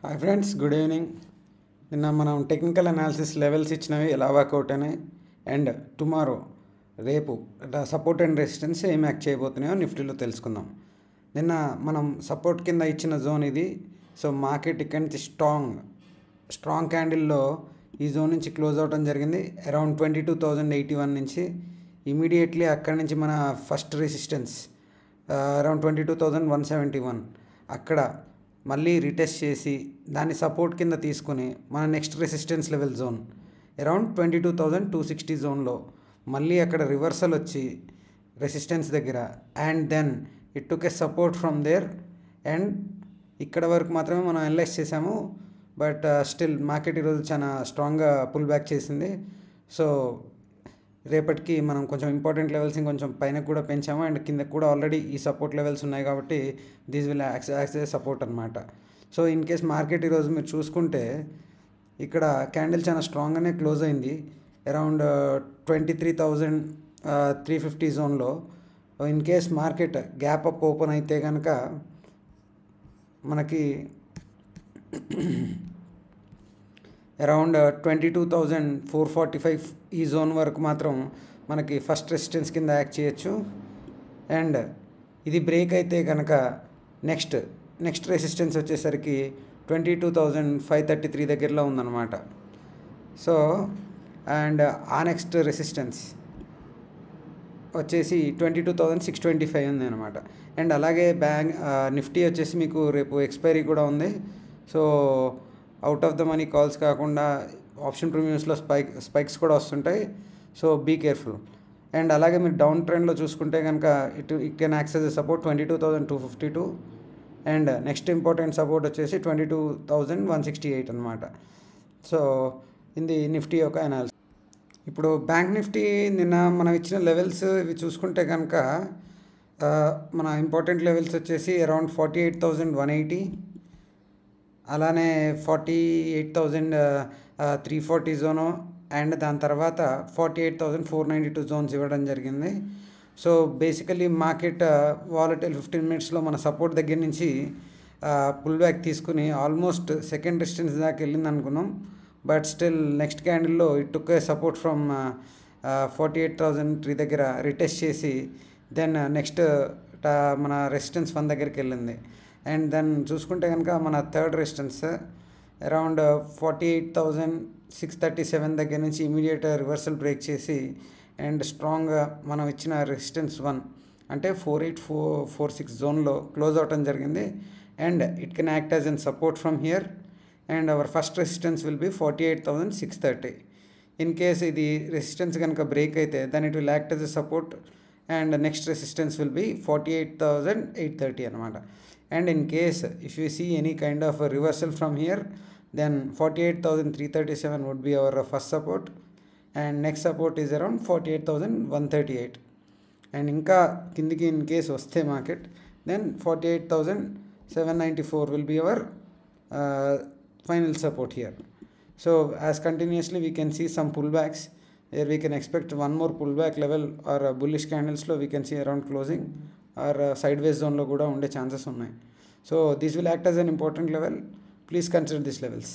Hi friends, good evening. నిన్న మనం technical analysis levels ఇచ్చినవి ఎలా వర్కౌట్ అయినాయి అండ్ టుమారో రేపు సపోర్ట్ అండ్ రెసిస్టెన్స్ ఏం యాక్ట్ చేయబోతున్నాయో నిఫ్టీలో తెలుసుకుందాం. నిన్న మనం సపోర్ట్ కింద ఇచ్చిన జోన్ ఇది. సో మార్కెట్ ఇక్కడి నుంచి స్ట్రాంగ్ క్యాండిల్లో ఈ జోన్ నుంచి క్లోజ్ అవడం జరిగింది. అరౌండ్ 22,081 నుంచి ఇమీడియట్లీ అక్కడి నుంచి మన ఫస్ట్ రెసిస్టెన్స్ అరౌండ్ 22,171 అక్కడ మళ్ళీ రిటెస్ట్ చేసి దాన్ని సపోర్ట్ కింద తీసుకుని మన next resistance level zone around 22,260 జోన్లో మళ్ళీ అక్కడ రివర్సల్ వచ్చి రెసిస్టెన్స్ దగ్గర and then it took a support from there and ఇక్కడ వరకు మాత్రమే మనం అనలైజ్ చేసాము. బట్ స్టిల్ మార్కెట్ ఈరోజు చాలా స్ట్రాంగ్గా పుల్ బ్యాక్ చేసింది. సో రేపటికి మనం కొంచెం ఇంపార్టెంట్ లెవెల్స్ ఇంకొంచెం పైన కూడా పెంచాము అండ్ కింద కూడా ఆల్రెడీ ఈ సపోర్ట్ లెవెల్స్ ఉన్నాయి కాబట్టి దీస్ విల్ యాక్ట్ సపోర్ట్ అనమాట. సో ఇన్ కేస్ మార్కెట్ ఈరోజు మీరు చూసుకుంటే ఇక్కడ క్యాండిల్ చాలా స్ట్రాంగ్గానే క్లోజ్ అయింది అరౌండ్ 23,350 జోన్లో. In case market gap up open అయితే కనుక మనకి అరౌండ్ 22,445 ఈ జోన్ వరకు మాత్రం మనకి ఫస్ట్ రెసిస్టెన్స్ కింద యాక్ట్ చేయొచ్చు. అండ్ ఇది బ్రేక్ అయితే కనుక నెక్స్ట్ రెసిస్టెన్స్ వచ్చేసరికి 22,533 దగ్గరలో ఉందన్నమాట. సో అండ్ ఆ నెక్స్ట్ రెసిస్టెన్స్ వచ్చేసి 22,625 ఉంది అనమాట. అండ్ అలాగే నిఫ్టీ వచ్చేసి మీకు రేపు ఎక్స్పైరీ కూడా ఉంది. So out of the money calls కాకుండా ఆప్షన్ ప్రీమియమ్స్లో స్పైక్స్ కూడా వస్తుంటాయి. So be careful. అండ్ అలాగే మీరు డౌన్ ట్రెండ్లో చూసుకుంటే కనుక it can access support 22,252 and next important support వచ్చేసి 22,168 అనమాట. సో ఇది నిఫ్టీ యొక్క అనాలిసిస్. ఇప్పుడు బ్యాంక్ నిఫ్టీ నిన్న మనం ఇచ్చిన లెవెల్స్ ఇవి చూసుకుంటే కనుక మన ఇంపార్టెంట్ లెవెల్స్ వచ్చేసి అరౌండ్ 48,180, అలానే 48,340 జోను అండ్ దాని తర్వాత 48,492 జోన్స్ ఇవ్వడం జరిగింది. సో బేసికలీ మార్కెట్ వాలటైల్ 15 మినిట్స్లో మన సపోర్ట్ దగ్గర నుంచి పుల్ బ్యాక్ తీసుకుని ఆల్మోస్ట్ సెకండ్ రెసిస్టెన్స్ దాకా వెళ్ళింది అనుకున్నాం. బట్ స్టిల్ నెక్స్ట్ క్యాండిల్లో it took a support from 48,003 దగ్గర రిటెస్ట్ చేసి దెన్ నెక్స్ట్ మన రెసిస్టెన్స్ 1 దగ్గరికి వెళ్ళింది. అండ్ దెన్ చూసుకుంటే కనుక మన థర్డ్ రెసిస్టెన్స్ అరౌండ్ 48,637 దగ్గర నుంచి ఇమీడియట్ రివర్సల్ బ్రేక్ చేసి అండ్ స్ట్రాంగ్గా మనం ఇచ్చిన రెసిస్టెన్స్ 1 అంటే 4846 జోన్లో క్లోజ్ అవటం జరిగింది. And it can act as an support from here and our first resistance will be 48,630. In case ఇది రెసిస్టెన్స్ కనుక బ్రేక్ అయితే then it will act as a support and next resistance will be 48,830 అనమాట. And in case if you see any kind of a reversal from here then 48,337 would be our first support and next support is around 48,138 and inka kindiki in case vaste market then 48,794 will be our final support here. So as continuously we can see some pullbacks here, we can expect one more pullback level or bullish candles lo we can see around closing or sideways zone lo kuda unde chances unnai. So this will act as an important level. Please consider these levels.